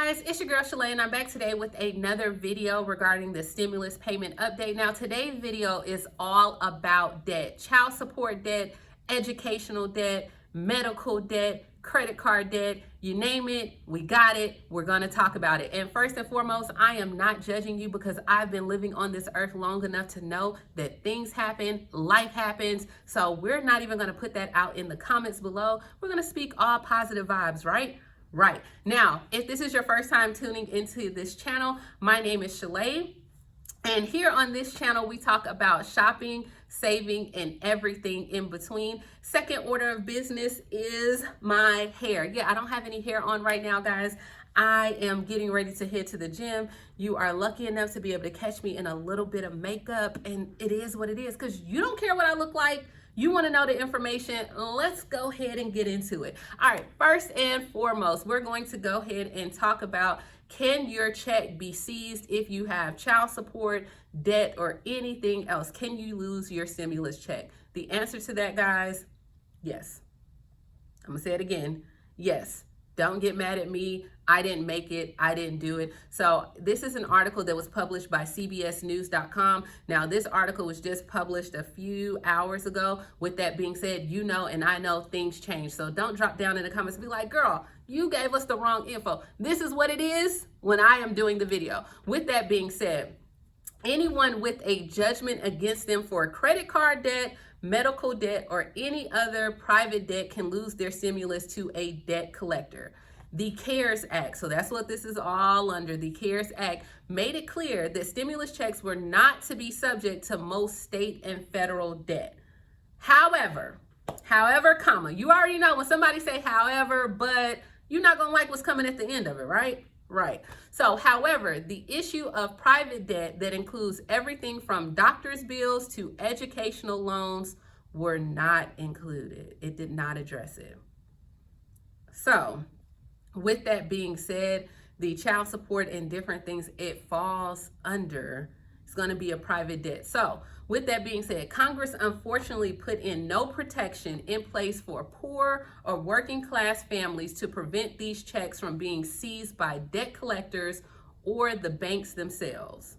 guys, it's your girl Shalae and I'm back today with another video regarding the stimulus payment update. Now today's video is all about debt, child support debt, educational debt, medical debt, credit card debt, you name it, we got it, we're gonna talk about it. And first and foremost, I am not judging you because I've been living on this earth long enough to know that things happen, life happens. So we're not even gonna put that out in the comments below. We're gonna speak all positive vibes, right? Right. Now, if this is your first time tuning into this channel, my name is Shalae. And here on this channel, we talk about shopping, saving, and everything in between. Second order of business is my hair. Yeah, I don't have any hair on right now, guys. I am getting ready to head to the gym. You are lucky enough to be able to catch me in a little bit of makeup, and it is what it is because you don't care what I look like. You want to know the information. Let's go ahead and get into it. All right, first and foremost, we're going to go ahead and talk about, can your check be seized if you have child support, debt, or anything else? Can you lose your stimulus check? The answer to that, guys, yes. I'm gonna say it again, yes. Don't get mad at me. I didn't make it. I didn't do it. So this is an article that was published by cbsnews.com. Now, this article was just published a few hours ago. With that being said, you know, and I know things change. So don't drop down in the comments and be like, girl, you gave us the wrong info. This is what it is when I am doing the video. With that being said, anyone with a judgment against them for credit card debt, medical debt, or any other private debt can lose their stimulus to a debt collector. The CARES Act, so that's what this is all under. The CARES Act made it clear that stimulus checks were not to be subject to most state and federal debt. However, comma, you already know when somebody say however, but you're not gonna like what's coming at the end of it, right? Right. So, however, the issue of private debt that includes everything from doctor's bills to educational loans were not included. It did not address it. So, with that being said, the child support and different things it falls under, it's going to be a private debt. So, with that being said, Congress unfortunately put in no protection in place for poor or working class families to prevent these checks from being seized by debt collectors or the banks themselves.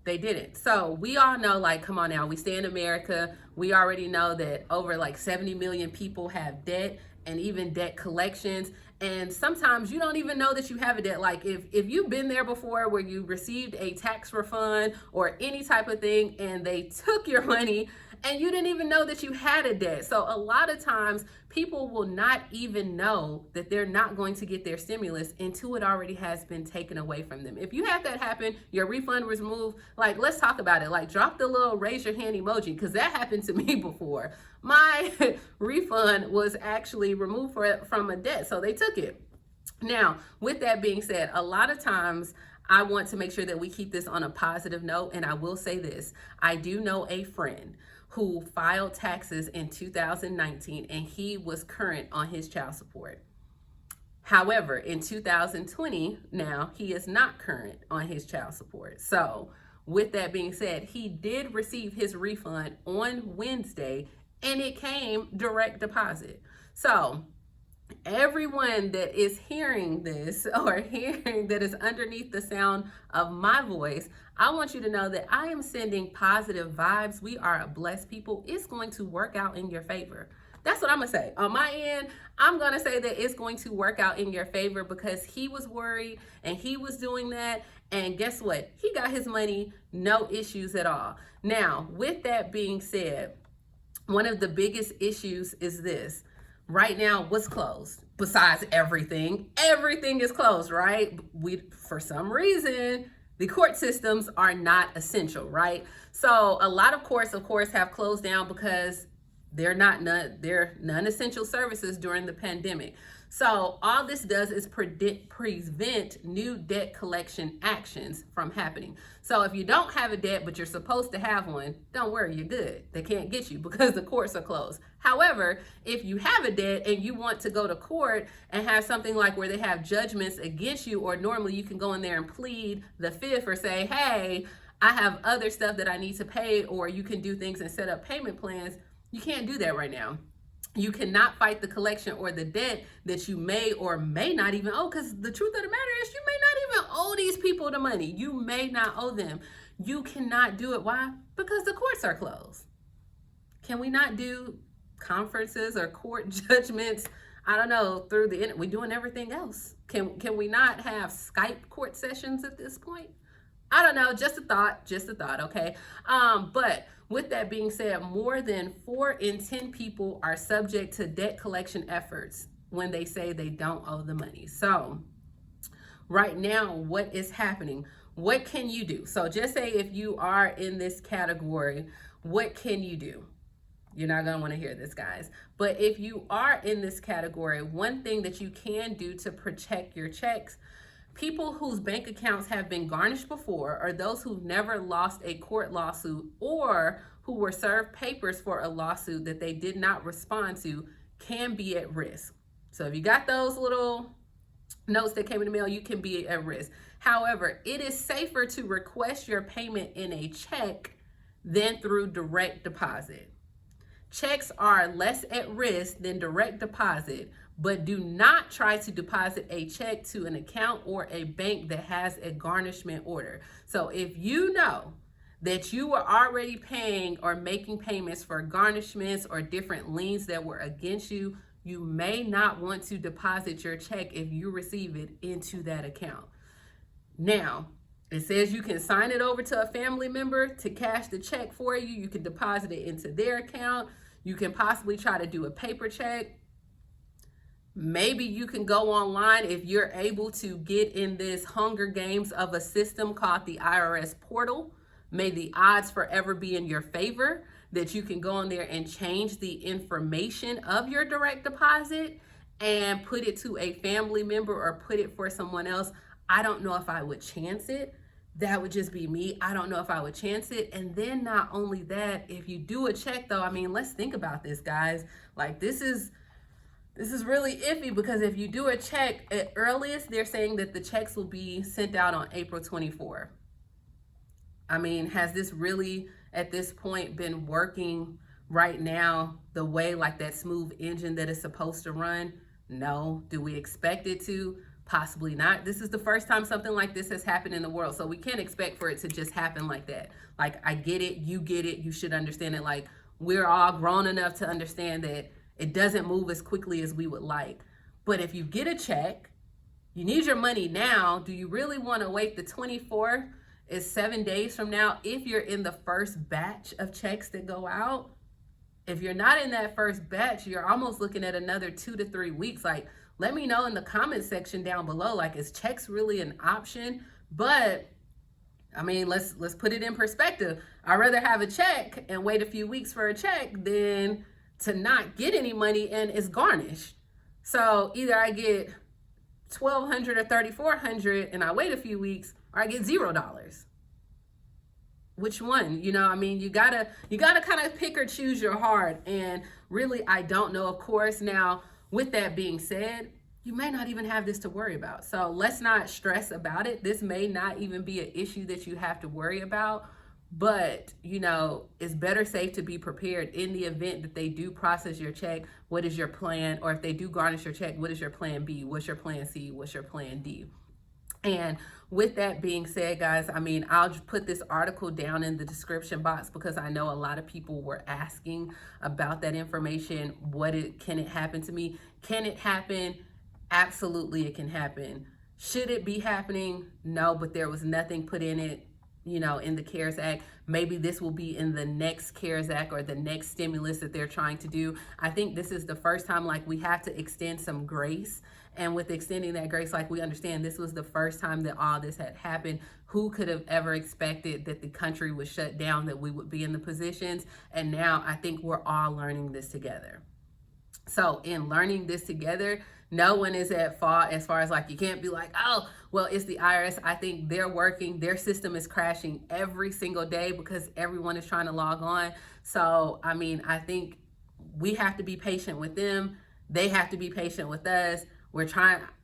They didn't. So we all know, like, come on now, we stay in America. We already know that over like 70 million people have debt and even debt collections. And sometimes you don't even know that you have a debt. Like if you've been there before where you received a tax refund or any type of thing and they took your money and you didn't even know that you had a debt. So a lot of times people will not even know that they're not going to get their stimulus until it already has been taken away from them. If you had that happen, your refund was removed, like, let's talk about it. Like, drop the little raise your hand emoji, because that happened to me before. My refund was actually removed from a debt, so they took it. Now, with that being said, a lot of times I want to make sure that we keep this on a positive note, and I will say this. I do know a friend who filed taxes in 2019 and he was current on his child support. However, in 2020, now he is not current on his child support. So with that being said, he did receive his refund on Wednesday and it came direct deposit. So everyone that is hearing this or hearing that is underneath the sound of my voice, I want you to know that I am sending positive vibes. We are a blessed people. It's going to work out in your favor. That's what I'm gonna say. On my end, I'm gonna say that it's going to work out in your favor because he was worried and he was doing that. And guess what? He got his money, no issues at all. Now, with that being said, one of the biggest issues is this. Right now, what's closed? Besides everything is closed, right? For some reason, the court systems are not essential, right? So a lot of courts, of course, have closed down because they're non-essential services during the pandemic. So all this does is prevent new debt collection actions from happening. So if you don't have a debt, but you're supposed to have one, don't worry, you're good. They can't get you because the courts are closed. However, if you have a debt and you want to go to court and have something like where they have judgments against you, or normally you can go in there and plead the fifth or say, hey, I have other stuff that I need to pay, or you can do things and set up payment plans. You can't do that right now. You cannot fight the collection or the debt that you may or may not even owe, because the truth of the matter is you may not even owe these people the money. You may not owe them. You cannot do it. Why? Because the courts are closed. Can we not do conferences or court judgments? I don't know, through the internet. We're doing everything else. Can we not have Skype court sessions at this point? I don't know, just a thought, okay? But with that being said, more than 4 in 10 people are subject to debt collection efforts when they say they don't owe the money. So right now, what is happening? What can you do? So just say if you are in this category, what can you do? You're not going to want to hear this, guys. But if you are in this category, one thing that you can do to protect your checks, people whose bank accounts have been garnished before, or those who've never lost a court lawsuit, or who were served papers for a lawsuit that they did not respond to, can be at risk. So if you got those little notes that came in the mail, you can be at risk. However, it is safer to request your payment in a check than through direct deposit. Checks are less at risk than direct deposit, but do not try to deposit a check to an account or a bank that has a garnishment order. So if you know that you were already paying or making payments for garnishments or different liens that were against you, you may not want to deposit your check if you receive it into that account. Now, it says you can sign it over to a family member to cash the check for you. You can deposit it into their account. You can possibly try to do a paper check. Maybe you can go online if you're able to get in this Hunger Games of a system called the IRS portal. May the odds forever be in your favor that you can go on there and change the information of your direct deposit and put it to a family member or put it for someone else. I don't know if I would chance it. That would just be me. I don't know if I would chance it. And then not only that, if you do a check though, I mean, let's think about this, guys. Like this is really iffy, because if you do a check at earliest, they're saying that the checks will be sent out on April 24. I mean, has this really at this point been working right now the way, like that smooth engine that it's supposed to run? No. Do we expect it to? Possibly not. This is the first time something like this has happened in the world. So we can't expect for it to just happen like that. Like, I get it. You get it. You should understand it. Like, we're all grown enough to understand that it doesn't move as quickly as we would like. But if you get a check, you need your money now. Do you really want to wait? The 24th is 7 days from now. If you're in the first batch of checks that go out, if you're not in that first batch, you're almost looking at another 2 to 3 weeks. Like, let me know in the comment section down below, like, is checks really an option? But I mean, let's put it in perspective. I'd rather have a check and wait a few weeks for a check than to not get any money and it's garnished. So either I get $1,200 or $3,400 and I wait a few weeks, or I get $0. Which one? You know, I mean, you gotta kind of pick or choose your heart. And really, I don't know, of course. Now, with that being said, you may not even have this to worry about. So let's not stress about it. This may not even be an issue that you have to worry about. But, you know, it's better safe to be prepared in the event that they do process your check. What is your plan? Or if they do garnish your check, what is your plan B? What's your plan C? What's your plan D? And with that being said, guys, I mean, I'll just put this article down in the description box because I know a lot of people were asking about that information. Can it happen to me? Can it happen? Absolutely, it can happen. Should it be happening? No, but there was nothing put in it, you know, in the CARES Act. Maybe this will be in the next CARES Act or the next stimulus that they're trying to do. I think this is the first time, like, we have to extend some grace. And with extending that grace, like, we understand this was the first time that all this had happened. Who could have ever expected that the country would shut down, that we would be in the positions? And now I think we're all learning this together. So in learning this together, no one is at fault as far as, like, you can't be like, oh, well, it's the IRS. I think they're working. Their system is crashing every single day because everyone is trying to log on. So, I mean, I think we have to be patient with them. They have to be patient with us.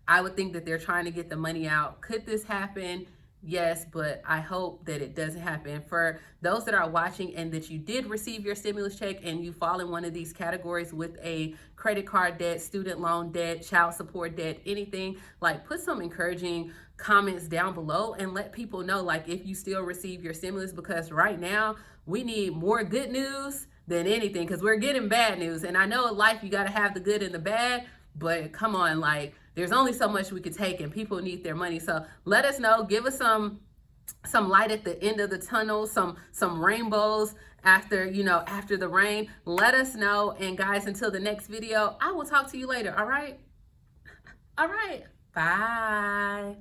I would think that they're trying to get the money out. Could this happen? Yes, but I hope that it doesn't happen. For those that are watching and that you did receive your stimulus check and you fall in one of these categories with a credit card debt, student loan debt, child support debt, anything, like put some encouraging comments down below and let people know like if you still receive your stimulus, because right now we need more good news than anything, because we're getting bad news. And I know in life you got to have the good and the bad, but come on, like there's only so much we could take and people need their money. So let us know, give us some light at the end of the tunnel, some rainbows after, after the rain. Let us know. And guys, until the next video, I will talk to you later. All right. Bye.